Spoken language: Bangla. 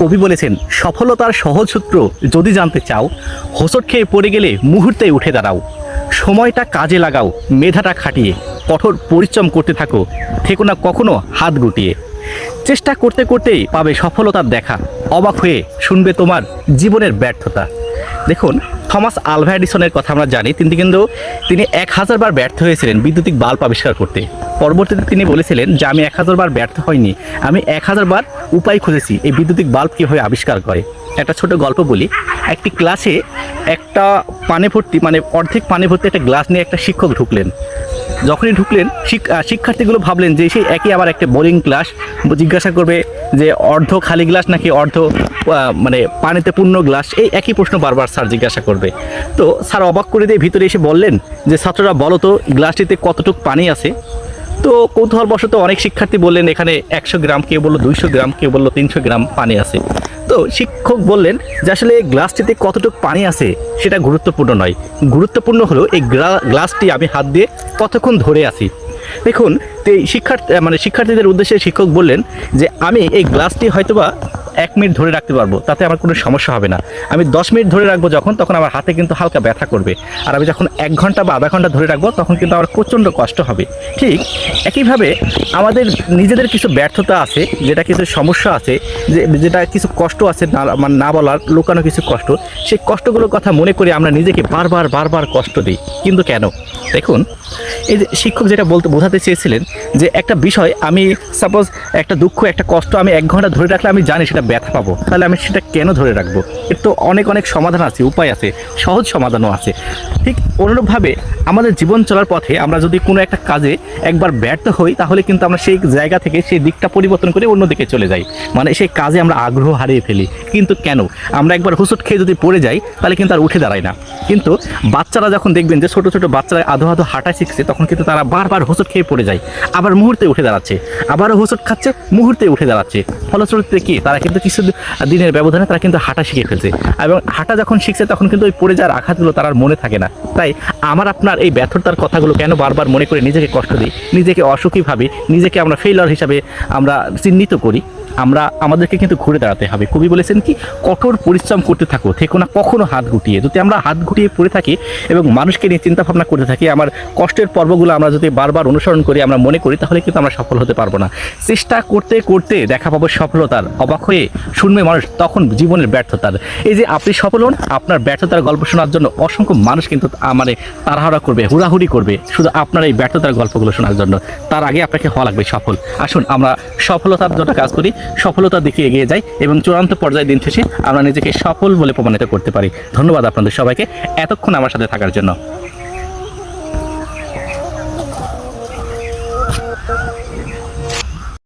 কবি বলেছেন, সফলতার সহজ সূত্র যদি জানতে চাও, হোঁচট খেয়ে পড়ে গেলে মুহূর্তেই উঠে দাঁড়াও। সময়টা কাজে লাগাও, মেধাটা খাটিয়ে, কঠোর পরিশ্রম করতে থাকো, থেকো না কখনো হাত গুটিয়ে। চেষ্টা করতে করতেই পাবে সফলতার দেখা, অবাক হয়ে শুনবে তোমার জীবনের ব্যর্থতা। দেখুন, থমাস আলভা এডিসনের কথা আমরা জানি। তিনি 1000 বার ব্যর্থ হয়েছিলেন বৈদ্যুতিক বাল্ব আবিষ্কার করতে। পরবর্তীতে তিনি বলেছিলেন যে আমি 1000 বার ব্যর্থ হইনি, আমি 1000 বার উপায় খুঁজেছি এই বৈদ্যুতিক বাল্ব কীভাবে আবিষ্কার করে। একটা ছোট গল্প বলি। একটি ক্লাসে একটা পানি ভর্তি, মানে অর্ধেক পানি ভর্তি একটা গ্লাস নিয়ে একটা শিক্ষক ঢুকলেন। যখনই ঢুকলেন, শিক্ষার্থীগুলো ভাবলেন যে সেই একই আবার একটা বোরিং ক্লাস, জিজ্ঞাসা করবে যে অর্ধ খালি গ্লাস নাকি অর্ধ মানে পানিতে পূর্ণ গ্লাস। এই একই প্রশ্ন বারবার স্যার জিজ্ঞাসা করবে। তো স্যার অবাক করে দিয়ে ভিতরে এসে বললেন যে ছাত্ররা বলো তো গ্লাসটিতে কতটুকু পানি আছে। তো কৌতূহলবশত অনেক শিক্ষার্থী বললেন এখানে 100 গ্রাম, কেউ বললো 200 গ্রাম, কেউ বললো 300 গ্রাম পানি আছে। তো শিক্ষক বললেন যে আসলে গ্লাসটিতে কতটুকু পানি আছে সেটা গুরুত্বপূর্ণ নয়, গুরুত্বপূর্ণ হলো এই গ্লাসটি আমি হাত দিয়ে কতক্ষণ ধরে আছি। দেখুন, শিক্ষার্থীদের উদ্দেশ্যে শিক্ষক বললেন যে আমি এই গ্লাসটি হয়তোবা 1 মিনিট ধরে রাখতে পারবো, তাতে আমার কোনো সমস্যা হবে না। আমি 10 মিনিট ধরে রাখবো তখন আমার হাতে কিন্তু হালকা ব্যথা করবে। আর আমি যখন 1 ঘন্টা বা আধা ঘন্টা ধরে রাখবো তখন কিন্তু আমার প্রচণ্ড কষ্ট হবে। ঠিক একইভাবে আমাদের নিজেদের কিছু ব্যর্থতা আছে, যেটা কিছু সমস্যা আছে, যেটা কিছু কষ্ট আছে না বলার, লুকানো কিছু কষ্ট। সেই কষ্টগুলোর কথা মনে করে আমরা নিজেকে বারবার কষ্ট দিই। কিন্তু কেন? দেখুন, এই যে শিক্ষক যেটা বোঝাতে চেয়েছিলেন যে একটা বিষয়, আমি সাপোজ একটা দুঃখ, একটা কষ্ট আমি 1 ঘন্টা ধরে রাখলে আমি জানি সেটা ব্যথা পাবো, তাহলে আমি সেটা কেন ধরে রাখবো? এর তো অনেক সমাধান আছে, উপায় আছে, সহজ সমাধানও আছে। ঠিক অনুরূপভাবে আমাদের জীবন চলার পথে আমরা যদি কোনো একটা কাজে একবার ব্যর্থ হই, তাহলে কিন্তু আমরা সেই জায়গা থেকে সেই দিকটা পরিবর্তন করে অন্যদিকে চলে যাই, মানে সেই কাজে আমরা আগ্রহ হারিয়ে ফেলি। কিন্তু কেন? আমরা একবার হোঁচট খেয়ে যদি পড়ে যাই তাহলে কিন্তু আর উঠে দাঁড়াই না। কিন্তু বাচ্চারা যখন দেখবেন যে ছোট বাচ্চারা আধো হাঁটা শিখছে, তখন কিন্তু তারা বারবার হোঁচট খেয়ে পড়ে যায়, আবার মুহূর্তে উঠে দাঁড়াচ্ছে, আবারও হোঁচট খাচ্ছে, মুহূর্তে উঠে দাঁড়াচ্ছে। ফলশ্রুতিতে কি তারা কিন্তু কিছু দিনের ব্যবধানে তারা কিন্তু হাঁটা শিখে ফেলছে, এবং হাঁটা যখন শিখছে তখন কিন্তু ওই পড়ে যাওয়ার আঘাতগুলো তার আর মনে থাকে না। তাই আপনার এই ব্যর্থতার কথাগুলো কেন বারবার মনে করে নিজেকে কষ্ট দিই, নিজেকে অসুখী ভাবি, নিজেকে আমরা ফেইলার হিসাবে আমরা চিহ্নিত করি? আমাদেরকে কিন্তু ঘুরে দাঁড়াতে হবে। কবি বলেছেন কি, কঠোর পরিশ্রম করতে থাকো, থেকো না কখনো হাত গুটিয়ে। যদি আমরা হাত গুটিয়ে পড়ে থাকি এবং মানুষকে নিয়ে চিন্তা ভাবনা করতে থাকি, আমার কষ্টের পর্বগুলো আমরা যদি বারবার অনুসরণ করি, আমরা মনে করি, তাহলে কিন্তু আমরা সফল হতে পারবো না। চেষ্টা করতে করতে দেখা পাবো সফলতার, অবাক হয়ে শুনবে মানুষ তখন জীবনের ব্যর্থতার। এই যে আপনি সফল হন, আপনার ব্যর্থতার গল্প শোনার জন্য অসংখ্য মানুষ কিন্তু তাড়াহুড়া করবে, হুড়াহুড়ি করবে শুধু আপনার এই ব্যর্থতার গল্পগুলো শোনার জন্য। তার আগে আপনাকে হওয়া লাগবে সফল। আসুন আমরা সফলতার জন্য কাজ করি, সফলতার দিকে এগিয়ে যাই, এবং চূড়ান্ত পর্যায়ে দিন শেষে আমরা নিজেকে সফল বলে প্রমাণিত করতে পারি। ধন্যবাদ আপনাদের সবাইকে এতক্ষণ আমার সাথে থাকার জন্য।